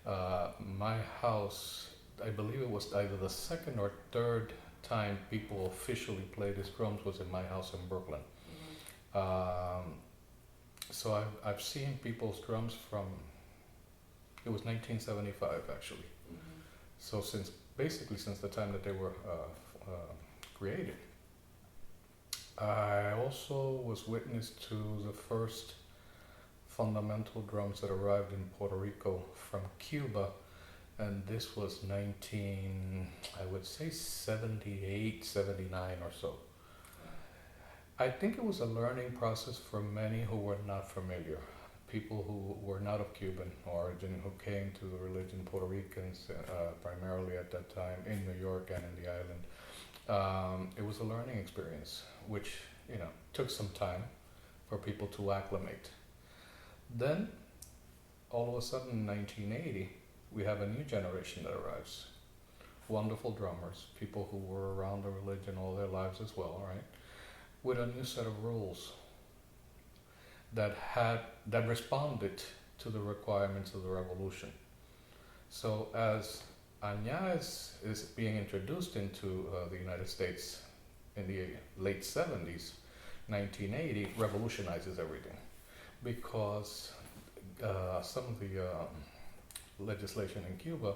My house, I believe it was either the second or third time people officially played these drums was in my house in Brooklyn. Um, so I've seen people's drums from, it was 1975 actually. So basically since the time that they were created. I also was witness to the first fundamental drums that arrived in Puerto Rico from Cuba, and this was I would say 78, 79 or so. I think it was a learning process for many who were not familiar. People who were not of Cuban origin, who came to the religion, Puerto Ricans primarily at that time in New York and in the island. It was a learning experience, which took some time for people to acclimate. Then, all of a sudden, in 1980, we have a new generation that arrives. Wonderful drummers, people who were around the religion all their lives as well, right? With a new set of rules that responded to the requirements of the revolution. So as Añaz is being introduced into the United States in the late 70s, 1980 revolutionizes everything, because some of the legislation in Cuba,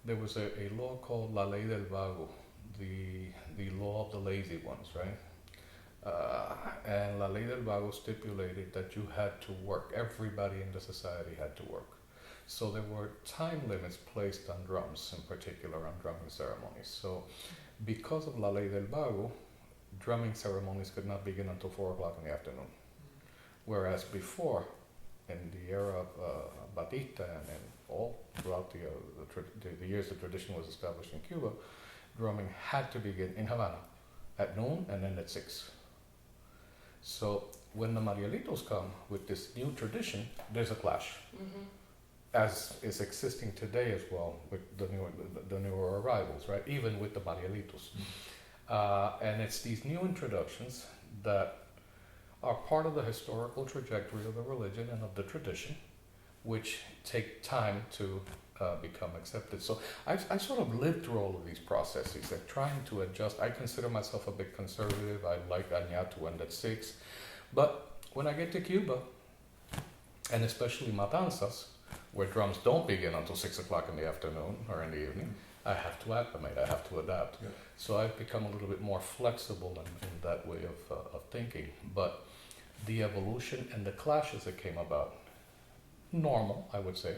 there was a law called La Ley del Vago, the law of the lazy ones, right? And La Ley del Vago stipulated that you had to work. Everybody in the society had to work. So there were time limits placed on drums, in particular on drumming ceremonies. So because of La Ley del Vago, drumming ceremonies could not begin until 4 o'clock in the afternoon. Whereas before, in the era of Batista and all throughout the years the tradition was established in Cuba, drumming had to begin in Havana at noon and then at 6. So when the Marielitos come with this new tradition, there's a clash, as is existing today as well with the newer arrivals, right? Even with the Marielitos. And it's these new introductions that are part of the historical trajectory of the religion and of the tradition, which take time to become accepted. So I sort of lived through all of these processes and trying to adjust. I consider myself a bit conservative. I like Añá to end at 6. But when I get to Cuba, and especially Matanzas, where drums don't begin until 6 o'clock in the afternoon or in the evening, I have to acclimate, I have to adapt. Yeah. So I've become a little bit more flexible in that way of thinking. But the evolution and the clashes that came about, normal, I would say,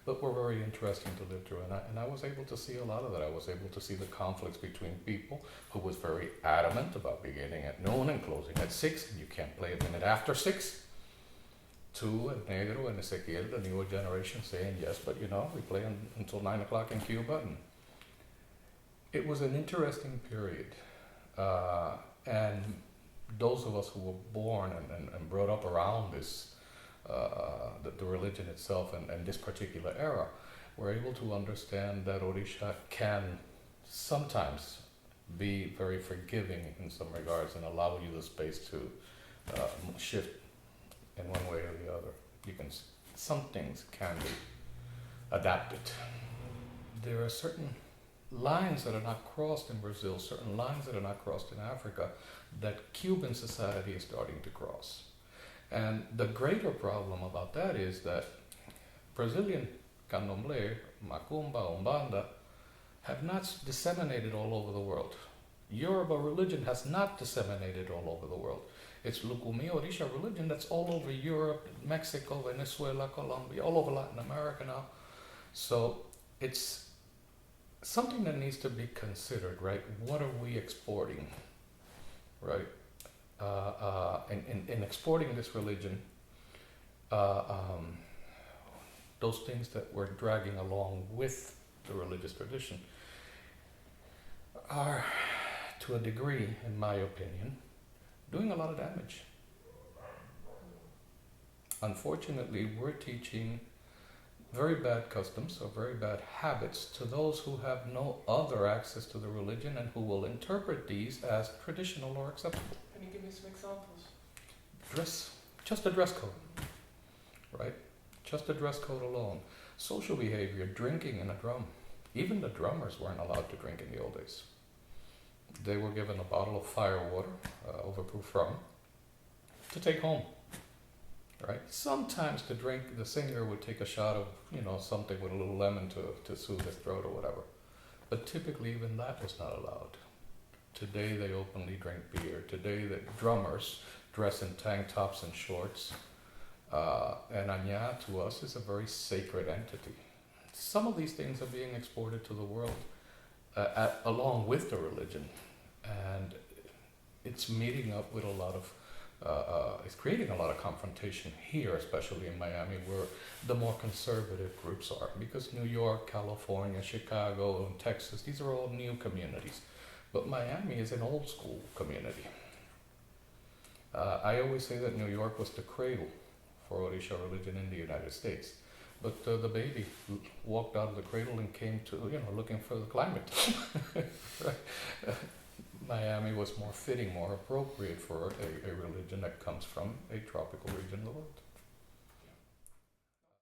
but were very interesting to live through. And I was able to see a lot of that. I was able to see the conflicts between people who was very adamant about beginning at noon and closing at 6, and you can't play a minute after 6. To El Negro and Ezequiel, the newer generation, saying yes, but we play until 9 o'clock in Cuba. And it was an interesting period. And those of us who were born and brought up around this, the religion itself and this particular era, were able to understand that Orisha can sometimes be very forgiving in some regards and allow you the space to shift in one way or the other. Some things can be adapted. There are certain lines that are not crossed in Brazil, certain lines that are not crossed in Africa, that Cuban society is starting to cross. And the greater problem about that is that Brazilian candomblé, macumba, umbanda, have not disseminated all over the world. Yoruba religion has not disseminated all over the world. It's Lukumi Orisha religion that's all over Europe, Mexico, Venezuela, Colombia, all over Latin America now. So it's something that needs to be considered, right? What are we exporting, right? In exporting this religion, those things that we're dragging along with the religious tradition are, to a degree, in my opinion, doing a lot of damage. Unfortunately, we're teaching very bad customs or very bad habits to those who have no other access to the religion and who will interpret these as traditional or acceptable. Can you give me some examples? Just a dress code, right? Just a dress code alone. Social behavior, drinking in a drum. Even the drummers weren't allowed to drink in the old days. They were given a bottle of firewater, overproof rum, to take home. Right? Sometimes to drink, the singer would take a shot of, something with a little lemon to soothe his throat or whatever. But typically even that was not allowed. Today they openly drink beer. Today the drummers dress in tank tops and shorts. And Anya to us is a very sacred entity. Some of these things are being exported to the world along with the religion. And it's meeting up with a lot of it's creating a lot of confrontation here, especially in Miami, where the more conservative groups are. Because New York, California, Chicago, and Texas, these are all new communities. But Miami is an old school community. I always say that New York was the cradle for Orisha religion in the United States. But the baby walked out of the cradle and came to, looking for the climate. Right? Miami was more fitting, more appropriate for a religion that comes from a tropical region of the world.